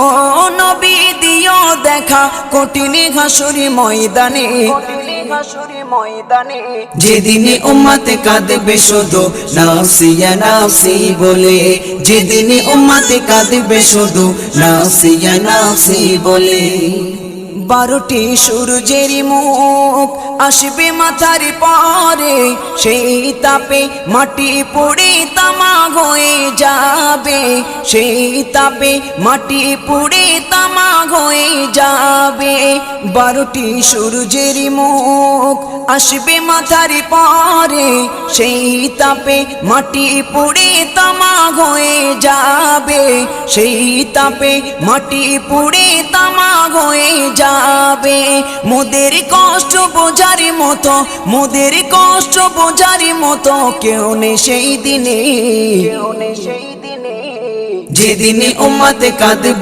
ও নবী দিও দেখা কঠিন হাসুরি ময়দানে, যেদিনে উম্মতে কাঁদবে শুধু নাফসি ইয়া নাফসি বলে, যেদিনে উম্মতে কাঁদবে শুধু নাফসি ইয়া নাফসি বলে। 12টি সূর্যের মুখ আসবে মাথার পরে, সেই তাপে মাটি পুড়ে তামা হয়ে যাবে, সেই তাপে মাটি পুড়ে তামা হয়ে যাবে। 12টি সূর্যের মুখ আসবে মাথার পরে, সেই তাপে মাটি পুড়ে তামা হয়ে যাবে, সেই তাপে মাটি পুড়ে তামা হয়ে যাবে। মোদের কষ্ট বোঝার মতো, মোদের কষ্ট বোঝার মতো কেউ নেই সেই দিনে, যেদিনে উম্মতে কাঁদবে